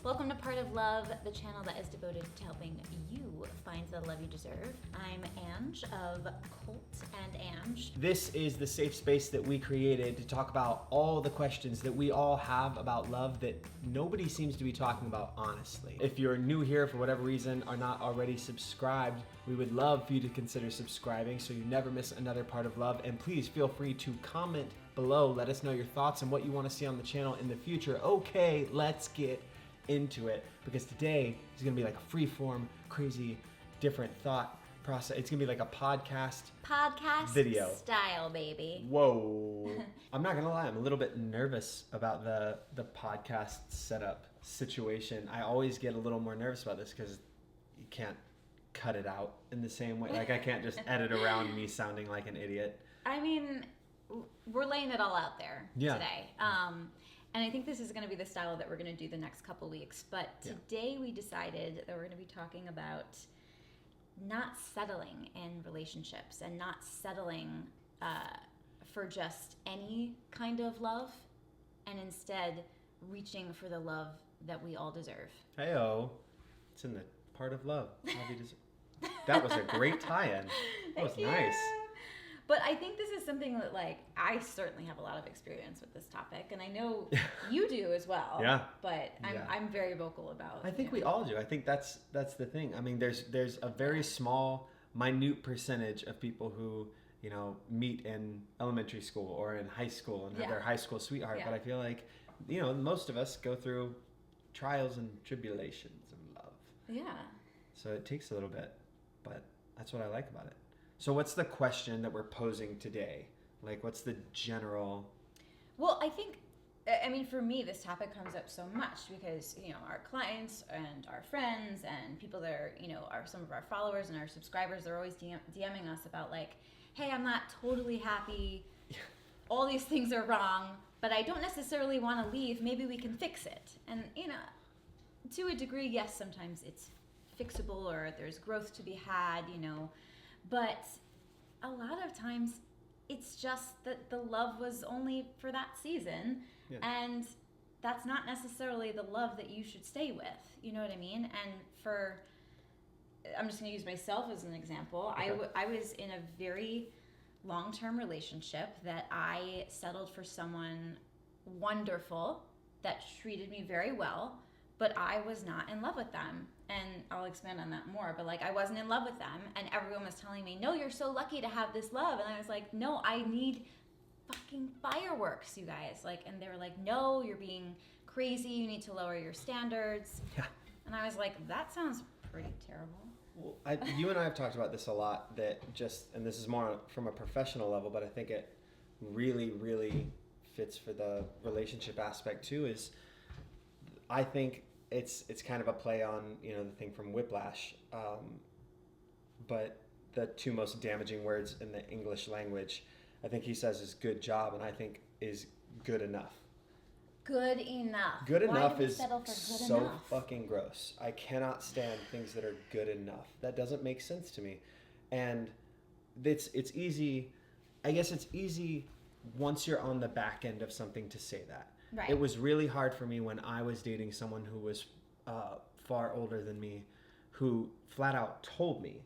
Welcome to Part of Love, the channel that is devoted to helping you find the love you deserve. I'm Ange of Colt and Ang. This is the safe space that we created to talk about all the questions that we all have about love that nobody seems to be talking about honestly. If you're new here for whatever reason, are not already subscribed, we would love for you to consider subscribing so you never miss another Part of Love. And please feel free to comment below. Let us know your thoughts and what you want to see on the channel in the future. Okay, let's get into it, because today is going to be like a free-form, crazy, different thought process. It's going to be like a podcast video style, baby. Whoa. I'm not going to lie, I'm a little bit nervous about the podcast setup situation. I always get a little more nervous about this because you can't cut it out in the same way. Like I can't just edit around me sounding like an idiot. I mean, we're laying it all out there today. And I think this is going to be the style that we're going to do the next couple weeks. But today we decided that we're going to be talking about not settling in relationships and not settling for just any kind of love, and instead reaching for the love that we all deserve. Hey-o. It's in the Part of Love. Love you deserve. That was a great tie-in. That was nice. But I think this is something that, like, I certainly have a lot of experience with this topic, and I know you do as well. Yeah. But I'm very vocal about. I think we all do. I think that's the thing. I mean, there's a very small, minute percentage of people who, you know, meet in elementary school or in high school and have their high school sweetheart. Yeah. But I feel like, you know, most of us go through trials and tribulations of love. Yeah. So it takes a little bit, but that's what I like about it. So what's the question that we're posing today? Like, what's the general... Well, I mean, for me, this topic comes up so much because, you know, our clients and our friends and people that are, you know, are some of our followers and our subscribers, they're always DMing us about, like, hey, I'm not totally happy. All these things are wrong, but I don't necessarily want to leave. Maybe we can fix it. And, you know, to a degree, yes, sometimes it's fixable or there's growth to be had, you know. But a lot of times it's just that the love was only for that season, and that's not necessarily the love that you should stay with. You know what I mean? And I'm just going to use myself as an example. Okay. I was in a very long-term relationship that I settled for someone wonderful that treated me very well, but I was not in love with them. And I'll expand on that more, but like I wasn't in love with them, and everyone was telling me, no, you're so lucky to have this love. And I was like, no, I need fucking fireworks, you guys. Like, and they were like, no, you're being crazy. You need to lower your standards. Yeah. And I was like, that sounds pretty terrible. Well, you and I have talked about this a lot, and this is more from a professional level, but I think it really, really fits for the relationship aspect too, is I think it's kind of a play on, you know, the thing from Whiplash, but the two most damaging words in the English language, I think he says is good job, and I think is good enough. Good enough. Good enough is so fucking gross. I cannot stand things that are good enough. That doesn't make sense to me. And it's easy, I guess it's easy once you're on the back end of something to say that. Right. It was really hard for me when I was dating someone who was far older than me, who flat out told me,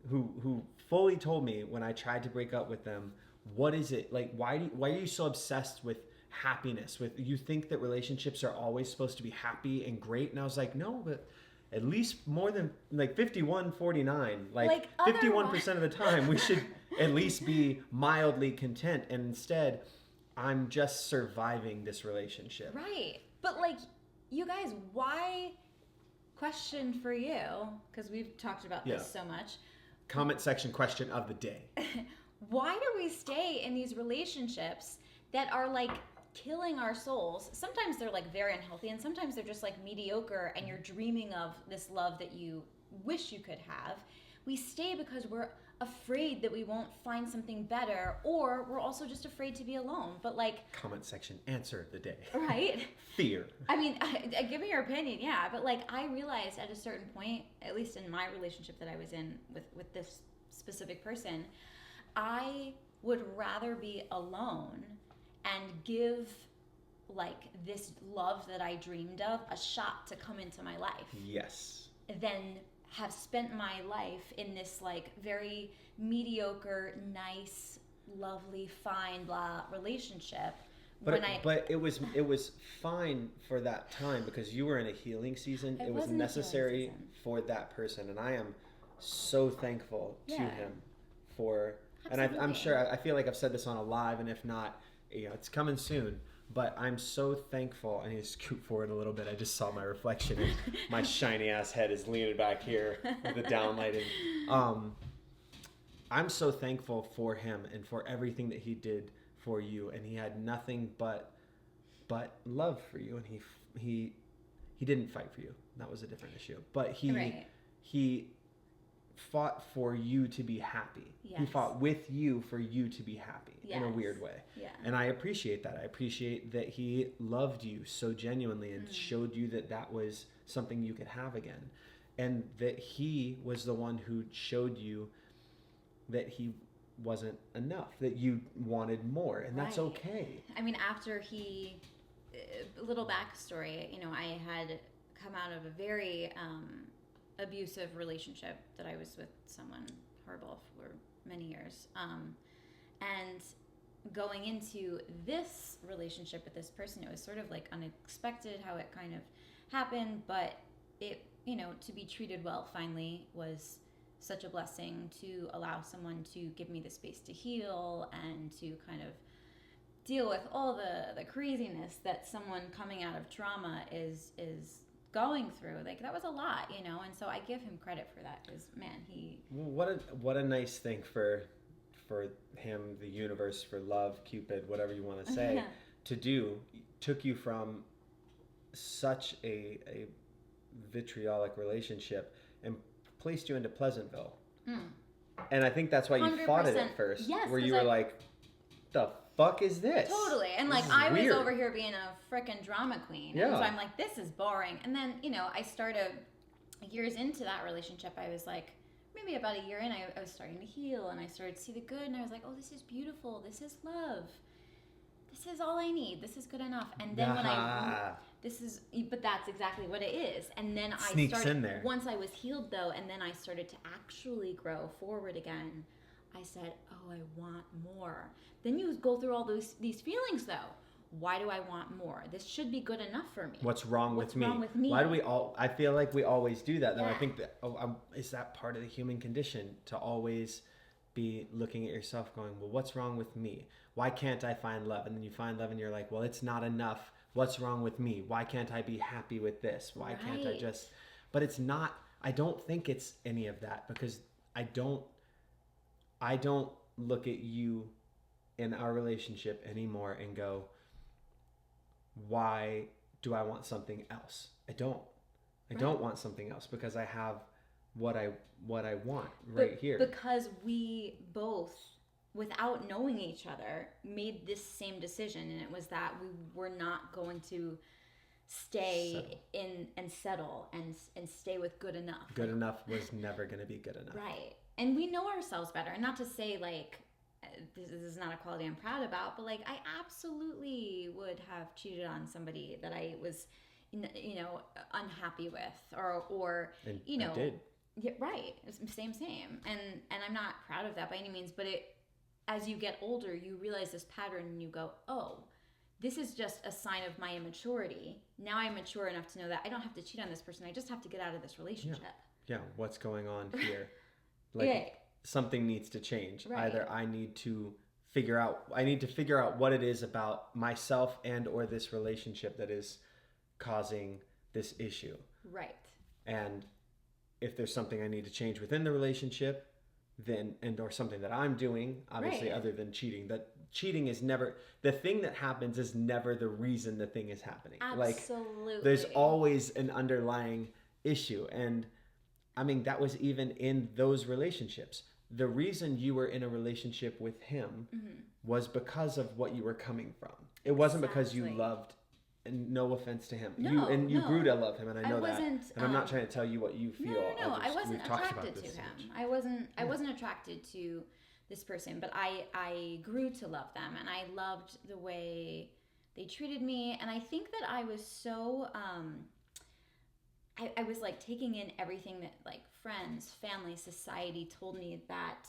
who fully told me when I tried to break up with them, what is it, like, why are you so obsessed with happiness? You think that relationships are always supposed to be happy and great? And I was like, no, but at least more than like 51-49, like 51% of the time we should at least be mildly content. And instead, I'm just surviving this relationship. Right. But like, you guys, why, question for you, because we've talked about this so much. Comment section question of the day. Why do we stay in these relationships that are like killing our souls? Sometimes they're like very unhealthy, and sometimes they're just like mediocre, and you're dreaming of this love that you wish you could have. We stay because we're afraid that we won't find something better, or we're also just afraid to be alone. But like, comment section answer of the day. Right? Fear. I mean, give me your opinion, yeah. But like, I realized at a certain point, at least in my relationship that I was in with this specific person, I would rather be alone and give like this love that I dreamed of a shot to come into my life. Yes. Than have spent my life in this like very mediocre, nice, lovely, fine, blah relationship. But it was fine for that time because you were in a healing season. It was necessary for that person, and I am so thankful to him for. Absolutely. And I'm sure I feel like I've said this on a live, and if not, it's coming soon. But I'm so thankful. I need to scoot forward a little bit. I just saw my reflection, and my shiny ass head is leaning back here with the downlighting. I'm so thankful for him and for everything that he did for you, and he had nothing but love for you, and he didn't fight for you. That was a different issue. But he fought for you to be happy. Yes. He fought with you for you to be happy in a weird way. Yeah. And I appreciate that. I appreciate that he loved you so genuinely and showed you that was something you could have again, and that he was the one who showed you that he wasn't enough, that you wanted more, and that's okay. I mean, after a little backstory, I had come out of a very abusive relationship that I was with someone horrible for many years, and going into this relationship with this person, it was sort of like unexpected how it kind of happened, but it, to be treated well finally was such a blessing, to allow someone to give me the space to heal and to kind of deal with all the craziness that someone coming out of trauma is going through. Like, that was a lot, and so I give him credit for that, because man, what a nice thing for him, the universe, for love, Cupid, whatever you want to say, to do. Took you from such a vitriolic relationship and placed you into Pleasantville. And I think that's why you 100%. Fought it at first. Yes, where you were like, the fuck is this? Totally. And like, I was over here being a frickin' drama queen. Yeah. And so I'm like, this is boring. And then, I started, years into that relationship, I was like, maybe about a year in, I was starting to heal, and I started to see the good, and I was like, oh, this is beautiful. This is love. This is all I need. This is good enough. And then but that's exactly what it is. And then Sneaks I started, in there. Once I was healed though, and then I started to actually grow forward again, I said, oh, I want more. Then you go through all these feelings though. Why do I want more? This should be good enough for me. What's wrong with me? Why do we all, I feel like we always do that though. I think that, is that part of the human condition, to always be looking at yourself going, well, what's wrong with me? Why can't I find love? And then you find love and you're like, well, it's not enough. What's wrong with me? Why can't I be happy with this? Why can't I just, but it's not, I don't think it's any of that, because I don't look at you in our relationship anymore and go, why do I want something else? I don't want something else, because I have what I want here. Because we both, without knowing each other, made this same decision, and it was that we were not going to stay settle and stay with good enough. Good enough was never going to be good enough. Right. And we know ourselves better. And not to say like this is not a quality I'm proud about, but like I absolutely would have cheated on somebody that I was unhappy with, or and you know I did. Yeah, right. It's same. And I'm not proud of that by any means, but as you get older, you realize this pattern and you go, oh, this is just a sign of my immaturity. Now I'm mature enough to know that I don't have to cheat on this person. I just have to get out of this relationship. Yeah. What's going on here? Like something needs to change. Right. Either I need to figure out what it is about myself and or this relationship that is causing this issue. Right. And if there's something I need to change within the relationship, then or something that I'm doing, obviously, other than cheating. That cheating is never the thing that happens, is never the reason the thing is happening. Absolutely. Like there's always an underlying issue, and I mean that was even in those relationships. The reason you were in a relationship with him was because of what you were coming from. It wasn't because you loved. And no offense to him. You grew to love him, and I know that. And I'm not trying to tell you what you feel. No, I wasn't attracted to him. I wasn't attracted to this person, but I grew to love them, and I loved the way they treated me. And I think that I was so, I was like taking in everything that like friends, family, society told me that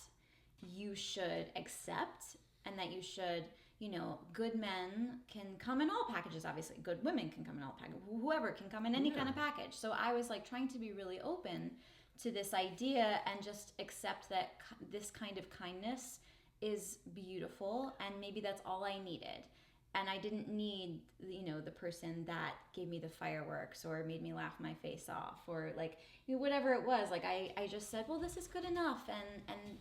you should accept, and that you should, you know, good men can come in all packages, obviously. Good women can come in all packages. Whoever can come in any kind of package. So I was like trying to be really open to this idea and just accept that this kind of kindness is beautiful, and maybe that's all I needed. And I didn't need, you know, the person that gave me the fireworks or made me laugh my face off, or like, you know, whatever it was. Like I just said, well, this is good enough, and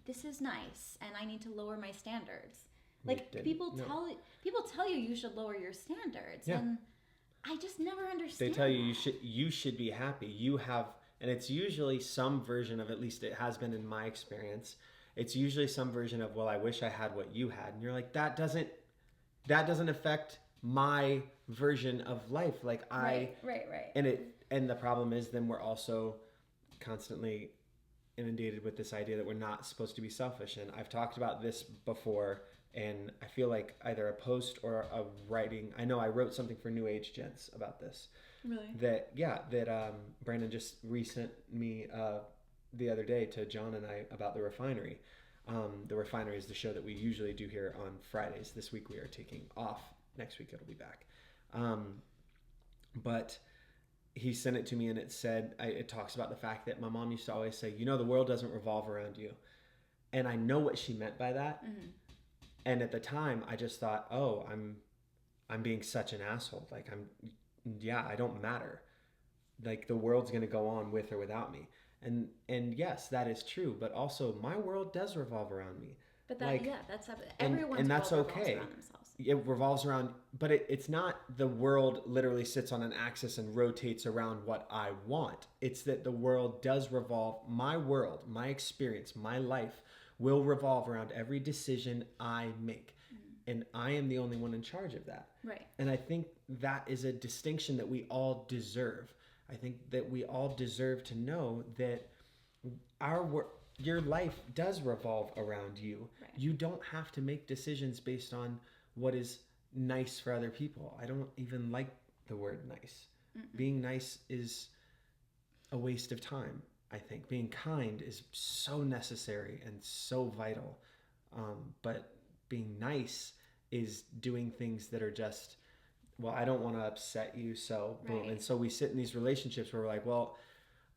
this is nice, and I need to lower my standards. Like people tell you should lower your standards, and I just never understand. They tell you you should be happy. You have, and it's usually some version of, at least it has been in my experience, it's usually some version of, well, I wish I had what you had, and you're like, that doesn't affect my version of life. Like right. And the problem is, then we're also constantly inundated with this idea that we're not supposed to be selfish. And I've talked about this before, and I feel like either a post or a writing, I know I wrote something for New Age Gents about this. Really? That Brandon just resent me the other day to John and I about The Refinery. The Refinery is the show that we usually do here on Fridays. This week we are taking off. Next week it'll be back. But he sent it to me, and it said, it talks about the fact that my mom used to always say, you know, the world doesn't revolve around you. And I know what she meant by that. Mm-hmm. And at the time I just thought, oh, I'm being such an asshole. Like I don't matter. Like the world's going to go on with or without me. And yes, that is true. But also my world does revolve around me. But that, that's everyone's and that's world okay. Revolves around themselves. It revolves around, but it's not the world literally sits on an axis and rotates around what I want. It's that the world does revolve. My world, my experience, my life will revolve around every decision I make. Mm-hmm. And I am the only one in charge of that. Right. And I think that is a distinction that we all deserve. I think that we all deserve to know that your life does revolve around you. Right. You don't have to make decisions based on what is nice for other people. I don't even like the word nice. Mm-mm. Being nice is a waste of time, I think. Being kind is so necessary and so vital. But being nice is doing things that are just, well, I don't want to upset you, so boom. Right. And so we sit in these relationships where we're like, well,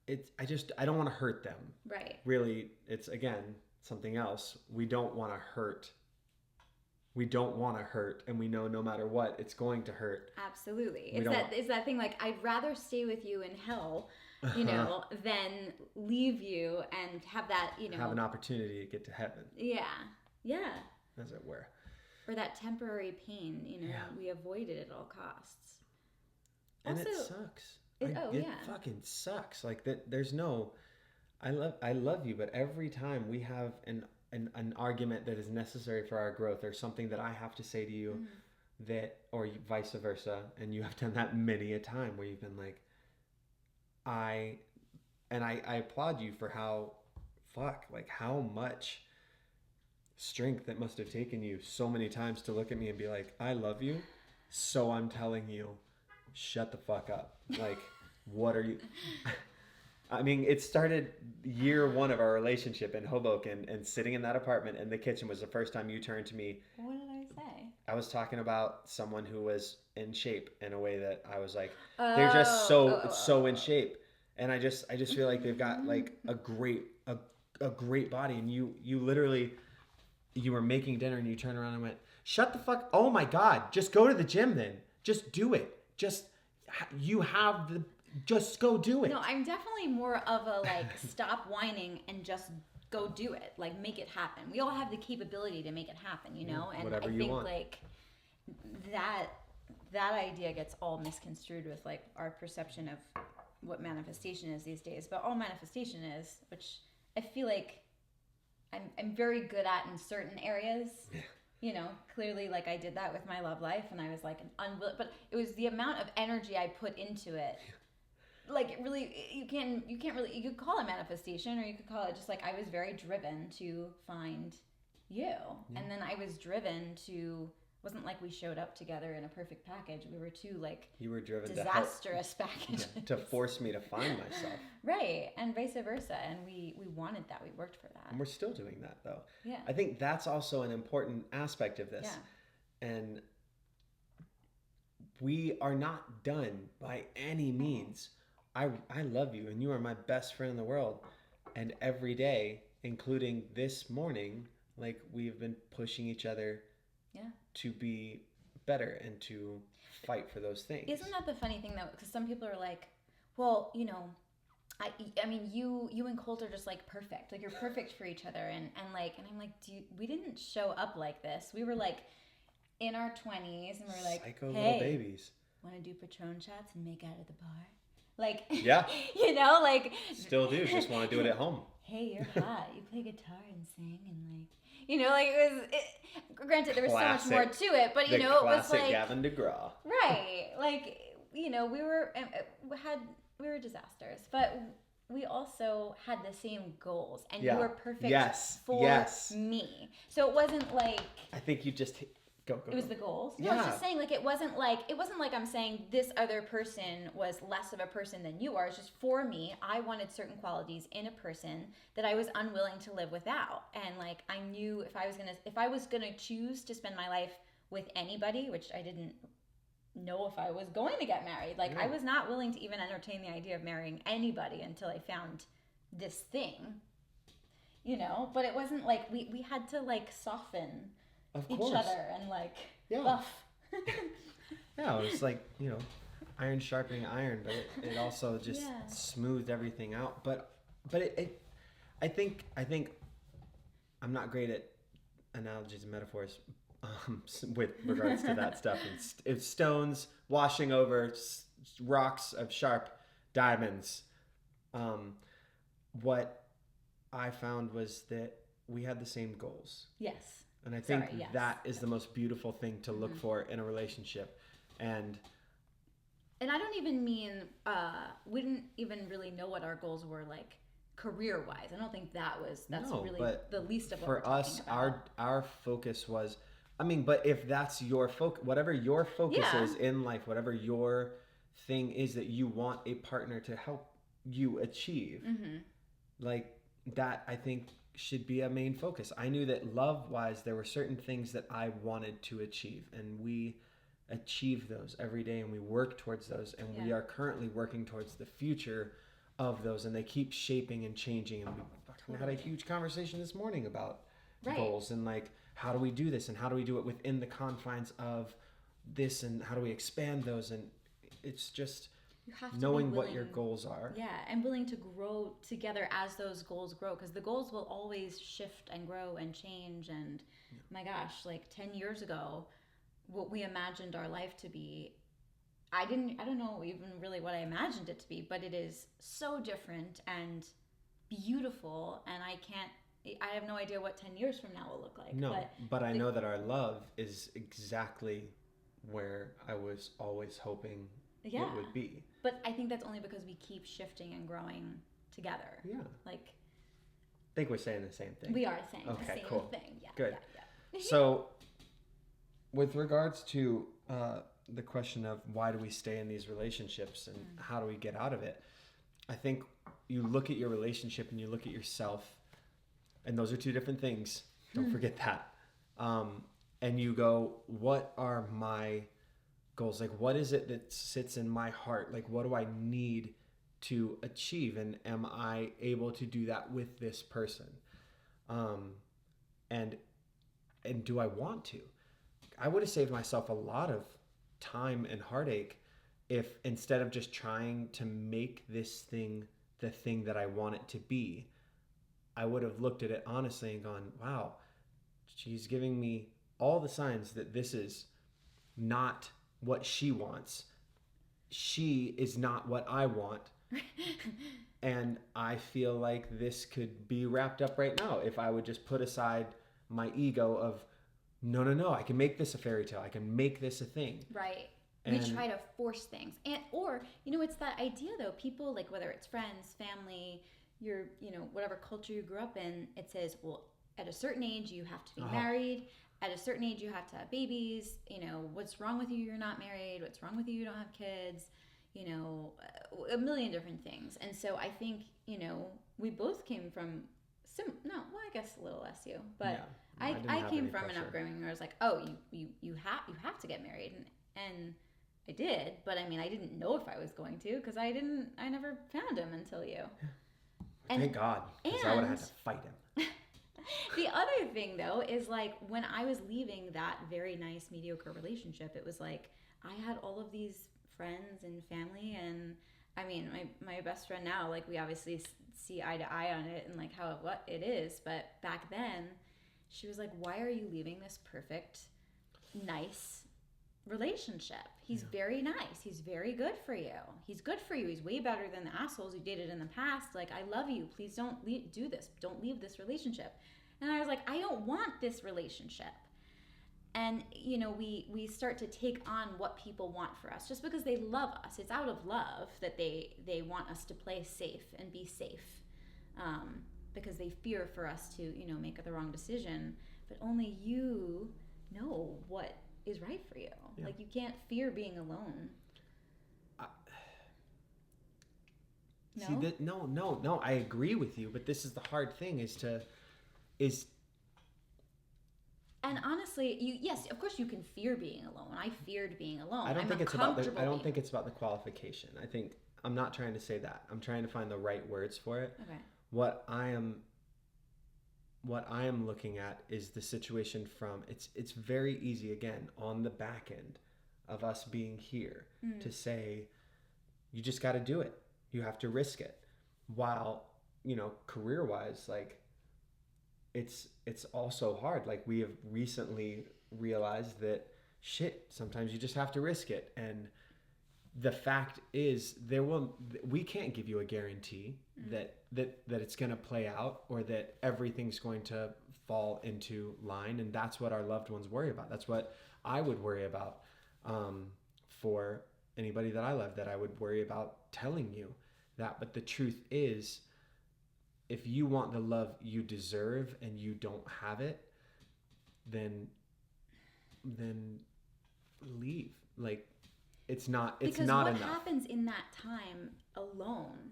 I don't want to hurt them. Right. Really, it's, again, something else. We don't want to hurt. We don't want to hurt, and we know no matter what, it's going to hurt. Absolutely. It's that thing, like, I'd rather stay with you in hell, you know, than leave you and have that, you know. Have an opportunity to get to heaven. Yeah. Yeah. As it were. Or that temporary pain, you know, we avoid it at all costs. And also, it sucks. It fucking sucks. Like that. There's no. I love you, but every time we have an argument that is necessary for our growth, or something that I have to say to you, mm-hmm. that, or vice versa, and you have done that many a time where you've been like, I applaud you for how much strength it must have taken you so many times to look at me and be like, I love you, so I'm telling you, shut the fuck up. Like, what are you... I mean, it started year one of our relationship in Hoboken, and sitting in that apartment in the kitchen was the first time you turned to me. What did I say? I was talking about someone who was in shape in a way that I was like, they're just so in shape. And I just feel like they've got like a great body. And you literally, you were making dinner and you turned around and went, shut the fuck, oh my God, just go to the gym then. Just do it. Just go do it. No, I'm definitely more of a like, stop whining and just go do it. Like, make it happen. We all have the capability to make it happen, you know? And I think like that idea gets all misconstrued with like our perception of what manifestation is these days. But all manifestation is, which I feel like I'm very good at in certain areas. Yeah. You know, clearly, like, I did that with my love life, and I was like but it was the amount of energy I put into it. Like, it really, you could call it manifestation, or you could call it just like, I was very driven to find you. Yeah. And then I was driven to wasn't like we showed up together in a perfect package. We were two like you were driven disastrous packages to force me to find myself. Right, and vice versa. And we wanted that. We worked for that. And we're still doing that though. Yeah. I think that's also an important aspect of this. Yeah. And we are not done by any means. I love you and you are my best friend in the world. And every day, including this morning, like we've been pushing each other to be better and to fight for those things. Isn't that the funny thing though? Because some people are like, well, you know, I mean, you and Colt are just like perfect. Like you're perfect for each other. And I'm like, we didn't show up like this. We were like in our 20s and we're like, psycho hey, little babies. Want to do Patron shots and make out at the bar? Like, yeah, you know, like still do. Just want to do it at home. Hey, you're hot. You play guitar and sing and like, you know, like granted there was classic, so much more to it, but you know, it was like Gavin DeGraw. Right. Like, you know, we were disasters, but we also had the same goals and you were perfect for me. So it wasn't like I think you just Go. It was the goals. No, I was just saying, like, it wasn't like I'm saying this other person was less of a person than you are. It's just for me, I wanted certain qualities in a person that I was unwilling to live without. And like, I knew if I was gonna choose to spend my life with anybody, which I didn't know if I was going to get married. Like, I was not willing to even entertain the idea of marrying anybody until I found this thing, you know. But it wasn't like we had to like soften each other and like buff. Yeah, it was like, you know, iron sharpening iron, but it also just smoothed everything out. But I think I'm not great at analogies and metaphors with regards to that stuff. It's stones washing over rocks of sharp diamonds. What I found was that we had the same goals. Yes. And I think that is the most beautiful thing to look for in a relationship. And I don't even mean, we didn't even really know what our goals were like career-wise. I don't think that's really the least of what we're talking about. For us, our focus was, I mean, but if that's your focus, whatever your focus is in life, whatever your thing is that you want a partner to help you achieve, like that, I think should be a main focus. I knew that love-wise, there were certain things that I wanted to achieve, and we achieve those every day, and we work towards those, and we are currently working towards the future of those, and they keep shaping and changing. And we had a huge conversation this morning about goals and like, how do we do this, and how do we do it within the confines of this, and how do we expand those? And it's just knowing what your goals are. Yeah, and willing to grow together as those goals grow, because the goals will always shift and grow and change. And my gosh, like 10 years ago, what we imagined our life to be, I don't know even really what I imagined it to be, but it is so different and beautiful, and I have no idea what 10 years from now will look like. No, but I know that our love is exactly where I was always hoping it would be. But I think that's only because we keep shifting and growing together. Yeah. Like, I think we're saying the same thing. We are saying the same thing. Yeah. Good. Yeah. So, with regards to the question of why do we stay in these relationships and how do we get out of it, I think you look at your relationship and you look at yourself, and those are two different things. Don't forget that. And you go, what are my goals? Like, what is it that sits in my heart? Like, what do I need to achieve? And am I able to do that with this person? And do I want to? I would have saved myself a lot of time and heartache if, instead of just trying to make this thing the thing that I want it to be, I would have looked at it honestly and gone, wow, she's giving me all the signs that this is not what she wants. She is not what I want. And I feel like this could be wrapped up right now if I would just put aside my ego of, no, I can make this a fairy tale. I can make this a thing. Right. We try to force things. Or, you know, it's that idea though, people, like whether it's friends, family, whatever culture you grew up in, it says, well, at a certain age, you have to be married. at a certain age you have to have babies, you know, what's wrong with you, you're not married, what's wrong with you, you don't have kids, you know, a million different things. And so I think, you know, we both came from I guess a little less you, but I came from an upbringing where I was like, oh, you have to get married, and I did, but I mean, I didn't know if I was going to, because I never found him until you. Thank God, because I would have had to fight him. The other thing, though, is like when I was leaving that very nice, mediocre relationship, it was like I had all of these friends and family, and I mean, my best friend now, like we obviously see eye to eye on it and like what it is, but back then, she was like, "Why are you leaving this perfect, nice relationship? He's very nice. He's very good for you. He's good for you. He's way better than the assholes you dated in the past. Like, I love you. Please don't do this. Don't leave this relationship." And I was like, I don't want this relationship. And, you know, we start to take on what people want for us just because they love us. It's out of love that they want us to play safe and be safe, because they fear for us to, you know, make the wrong decision. But only you know what is right for you. Yeah. Like, you can't fear being alone. No? See, no, I agree with you, but this is the hard thing and honestly, yes, of course you can fear being alone. I feared being alone. I don't think it's about the qualification. I'm not trying to say that. I'm trying to find the right words for it. Okay. What I am looking at is the situation from it's very easy, again, on the back end of us being here to say you just got to do it. You have to risk it. While, you know, career-wise, like it's also hard. Like, we have recently realized that sometimes you just have to risk it. And the fact is we can't give you a guarantee that it's going to play out or that everything's going to fall into line. And that's what our loved ones worry about. That's what I would worry about for anybody that I love, that I would worry about telling you that. But the truth is, if you want the love you deserve and you don't have it, then leave. Like, it's not enough. Because what happens in that time alone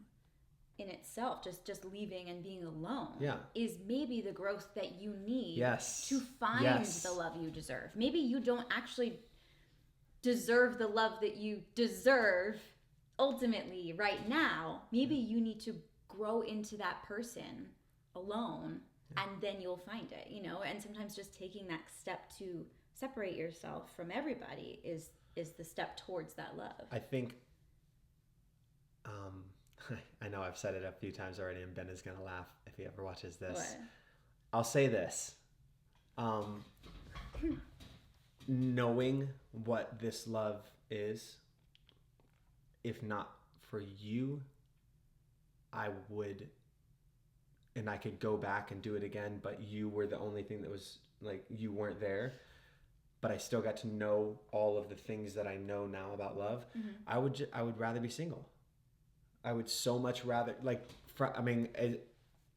in itself, just leaving and being alone, is maybe the growth that you need to find the love you deserve. Maybe you don't actually deserve the love that you deserve ultimately right now. Maybe you need to grow into that person alone, and then you'll find it, you know. And sometimes just taking that step to separate yourself from everybody is the step towards that love. I think I know I've said it a few times already, and Ben is gonna laugh if he ever watches this. What? I'll say this. Knowing what this love is, if not for you, I would, and I could go back and do it again, but you were the only thing that was, like, you weren't there, but I still got to know all of the things that I know now about love. Mm-hmm. I would rather be single. I would so much rather, like,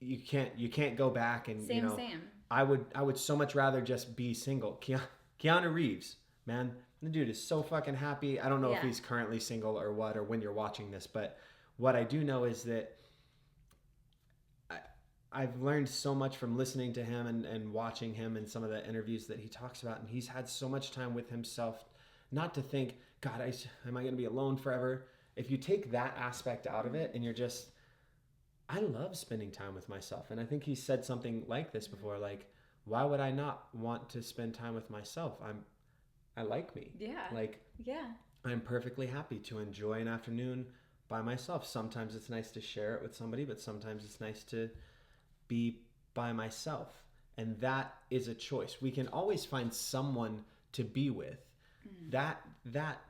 you can't go back and, same, you know, same. I would so much rather just be single. Keanu Reeves, man, the dude is so fucking happy. I don't know if he's currently single or what, or when you're watching this, but what I do know is that I've learned so much from listening to him and watching him and some of the interviews that he talks about. And he's had so much time with himself, not to think, God, am I going to be alone forever? If you take that aspect out of it and you're just, I love spending time with myself. And I think he said something like this before, like, why would I not want to spend time with myself? I like me. Yeah. Like, I'm perfectly happy to enjoy an afternoon by myself. Sometimes it's nice to share it with somebody, but sometimes it's nice to be by myself. And that is a choice. We can always find someone to be with. That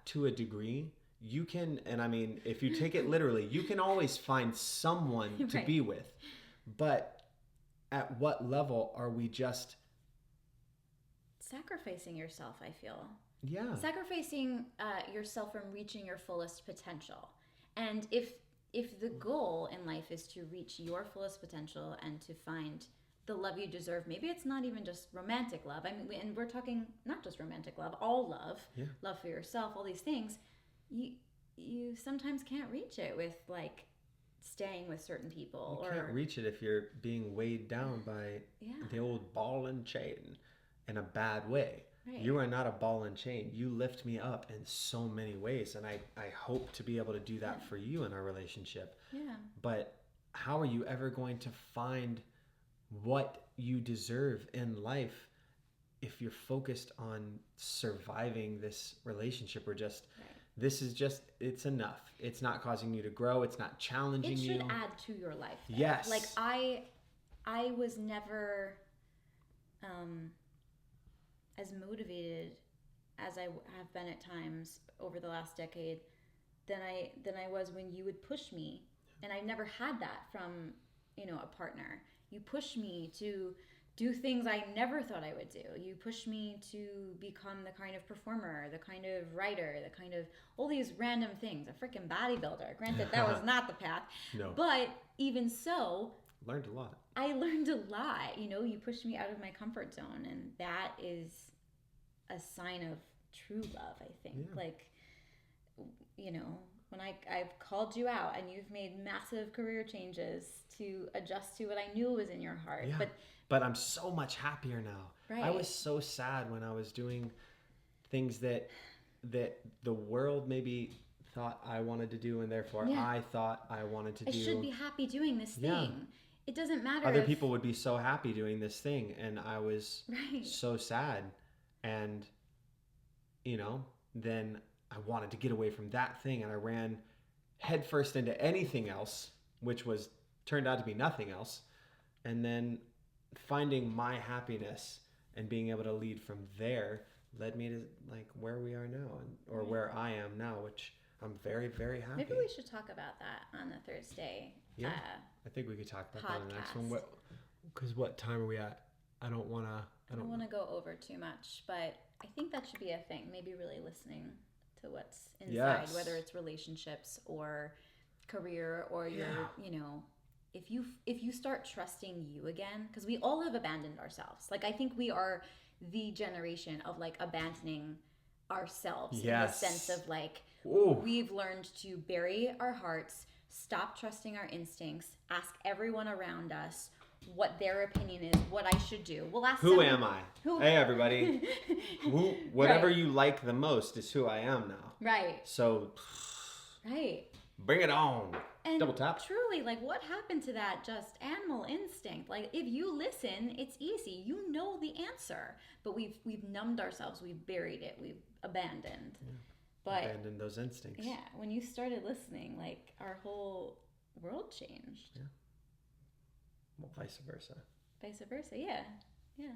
to a degree, you can, and I mean, if you take it literally, you can always find someone to be with. But at what level are we just sacrificing yourself, I feel. Yeah. Sacrificing yourself from reaching your fullest potential. And if the goal in life is to reach your fullest potential and to find the love you deserve. Maybe it's not even just romantic love. I mean, and we're talking not just romantic love, all love, love for yourself, all these things. You sometimes can't reach it with like staying with certain people. You can't reach it if you're being weighed down by the old ball and chain in a bad way. Right. You are not a ball and chain. You lift me up in so many ways, and I hope to be able to do that for you in our relationship. Yeah. But how are you ever going to find what you deserve in life if you're focused on surviving this relationship or just this is just, it's enough. It's not causing you to grow. It's not challenging you. It should add to your life. Though. Yes. Like I was never as motivated as I have been at times over the last decade than I was when you would push me. And I never had that from, a partner. You push me to do things I never thought I would do. You push me to become the kind of performer, the kind of writer, the kind of all these random things. A freaking bodybuilder. Granted, that was not the path. No. But even so, learned a lot. I learned a lot. You pushed me out of my comfort zone, and that is a sign of true love, I think. Yeah. Like, when I've called you out and you've made massive career changes to adjust to what I knew was in your heart. Yeah. But I'm so much happier now. Right. I was so sad when I was doing things that the world maybe thought I wanted to do, and therefore I thought I wanted to do. I should be happy doing this thing. Yeah. It doesn't matter. Other people would be so happy doing this thing, and I was so sad. And, then I wanted to get away from that thing, and I ran headfirst into anything else, which turned out to be nothing else. And then finding my happiness and being able to lead from there led me to like where we are now, or where I am now, which I'm very, very happy. Maybe we should talk about that on the Thursday. Yeah, I think we could talk about that on the next one. Because what time are we at? I don't want to go over too much, but I think that should be a thing. Maybe really listening to what's inside, whether it's relationships or career or your, if you start trusting you again, because we all have abandoned ourselves. Like, I think we are the generation of like abandoning ourselves in the sense of like, we've learned to bury our hearts, stop trusting our instincts, ask everyone around us what their opinion is, what I should do. We'll ask who am I? Hey everybody. Whatever you like the most is who I am now. Right. So right. Bring it on. And double tap. Truly, like, what happened to that just animal instinct? Like, if you listen, it's easy. You know the answer. But we've numbed ourselves. We've buried it. We've abandoned. Yeah. But abandoned those instincts. Yeah. When you started listening, like, our whole world changed. Yeah. Well, vice versa. Vice versa, yeah. Yeah.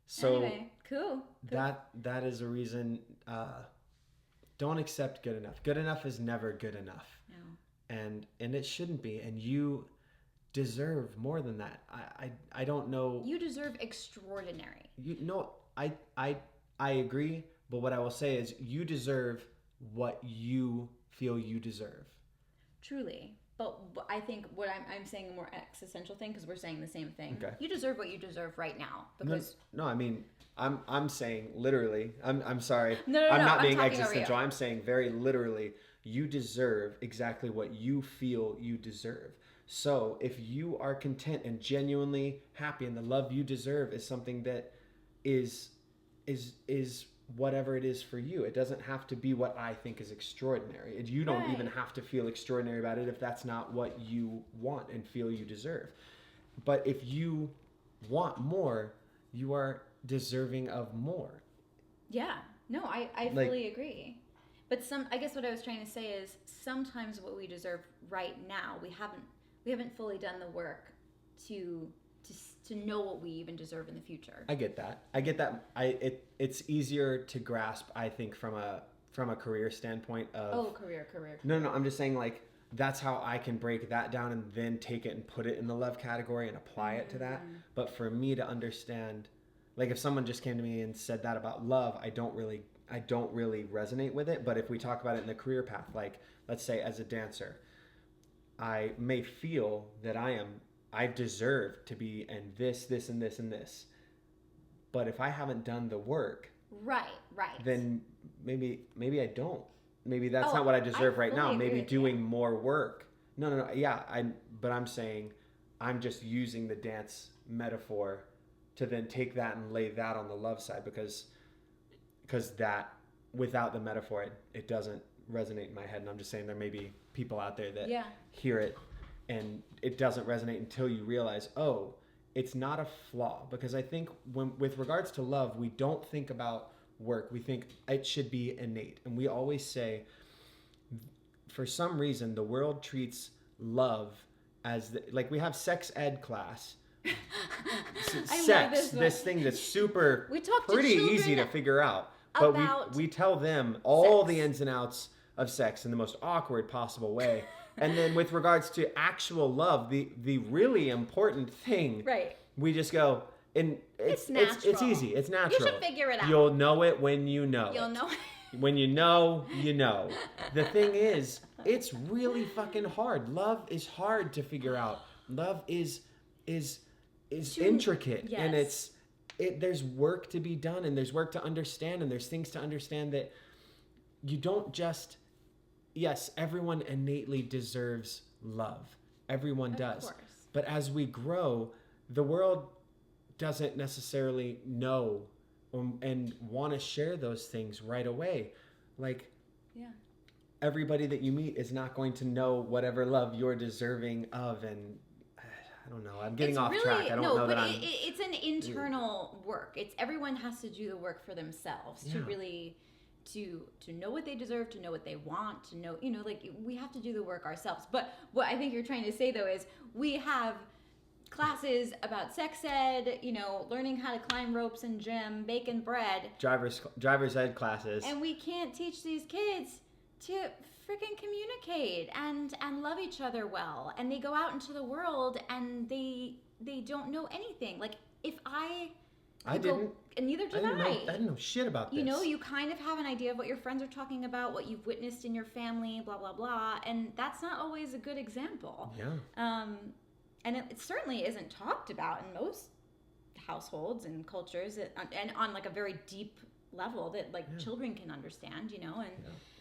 So anyway, cool. That is a reason. Don't accept good enough. Good enough is never good enough. No. And it shouldn't be. And you deserve more than that. I don't know. You deserve extraordinary. I agree. But what I will say is you deserve what you feel you deserve. Truly. But I think what I'm saying a more existential thing, because we're saying the same thing. Okay. You deserve what you deserve right now. Because no, I mean, I'm saying literally. I'm sorry. No, I'm not being existential. I'm saying very literally. You deserve exactly what you feel you deserve. So if you are content and genuinely happy, and the love you deserve is something that is whatever it is for you. It doesn't have to be what I think is extraordinary. You don't even have to feel extraordinary about it if that's not what you want and feel you deserve. But if you want more, you are deserving of more. Yeah. No, I fully agree. But I guess what I was trying to say is sometimes what we deserve right now, we haven't fully done the work to know what we even deserve in the future. I get that. It's easier to grasp, I think, from a career standpoint of career. No, I'm just saying, like, that's how I can break that down and then take it and put it in the love category and apply it to that. But for me to understand, like, if someone just came to me and said that about love, I don't really resonate with it. But if we talk about it in the career path, like, let's say as a dancer, I may feel that I I deserve to be and this, and this, and this. But if I haven't done the work, right, then maybe I don't. Maybe that's not what I deserve right now. Maybe doing more work. No. Yeah, but I'm saying I'm just using the dance metaphor to then take that and lay that on the love side because that without the metaphor it doesn't resonate in my head. And I'm just saying there may be people out there that hear it and it doesn't resonate until you realize, oh, it's not a flaw. Because I think with regards to love, we don't think about work. We think it should be innate. And we always say, for some reason, the world treats love as like we have sex ed class. Sex, this thing that's super pretty easy to figure out. But we tell them all the ins and outs of sex in the most awkward possible way. And then with regards to actual love, the really important thing, we just go, and it's easy. It's natural. You should figure it out. You'll know it when you know You'll know it. When you know, you know. The thing is, it's really fucking hard. Love is hard to figure out. Love is intricate, and there's work to be done, and there's work to understand, and there's things to understand that you don't just. Yes, everyone innately deserves love. Everyone does. Of course. But as we grow, the world doesn't necessarily know and want to share those things right away. Like, everybody that you meet is not going to know whatever love you're deserving of. And I don't know. I'm getting off track. I don't know that I'm... It's an internal work. It's everyone has to do the work for themselves to really... to know what they deserve, to know what they want, to know, like we have to do the work ourselves. But what I think you're trying to say though is we have classes about sex ed, learning how to climb ropes in gym, baking bread. Driver's ed classes. And we can't teach these kids to freaking communicate and love each other well. And they go out into the world and they don't know anything. Like if I didn't. And neither did I. I didn't know shit about this. You kind of have an idea of what your friends are talking about, what you've witnessed in your family, blah, blah, blah. And that's not always a good example. Yeah. And it certainly isn't talked about in most households and cultures and on like a very deep level that children can understand, and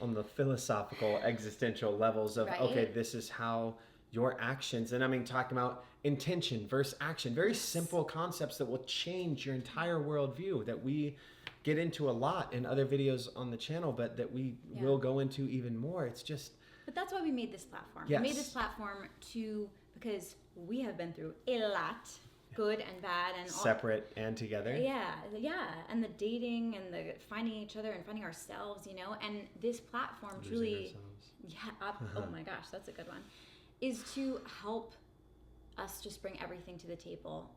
on the philosophical, existential levels of, okay, this is how your actions, and I mean, talking about intention versus action, very simple concepts that will change your entire worldview that we get into a lot in other videos on the channel, but that we will go into even more. It's just... But that's why we made this platform. Yes. We made this platform because we have been through a lot, good and bad, and separate and together. Yeah, and the dating and the finding each other and finding ourselves, and this platform truly... oh my gosh, that's a good one. Is to help us just bring everything to the table.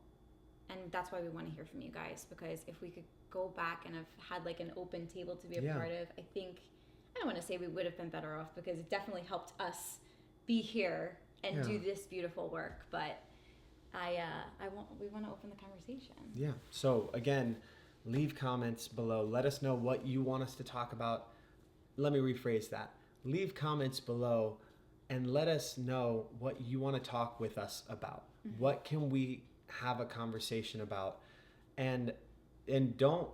And that's why we want to hear from you guys, because if we could go back and have had like an open table to be a part of, I think, I don't want to say we would have been better off, because it definitely helped us be here and do this beautiful work. But we want to open the conversation. Yeah. So again, leave comments below. Let us know what you want us to talk about. Let me rephrase that. Leave comments below and let us know what you want to talk with us about. Mm-hmm. What can we have a conversation about? And don't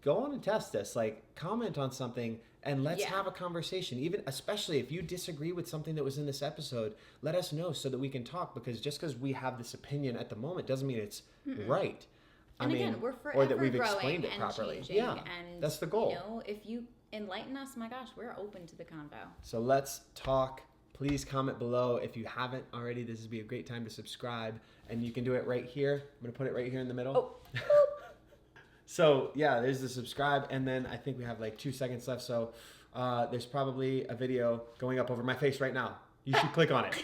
go on and test us. Like, comment on something and let's have a conversation. Even especially if you disagree with something that was in this episode, let us know so that we can talk, because just because we have this opinion at the moment doesn't mean it's right. We're forever or that we've explained it properly. Yeah, and that's the goal. If you enlighten us, my gosh, we're open to the convo. So let's talk. Please comment below. If you haven't already, this would be a great time to subscribe. And you can do it right here. I'm going to put it right here in the middle. Oh. So, there's the subscribe. And then I think we have like 2 seconds left. So there's probably a video going up over my face right now. You should click on it.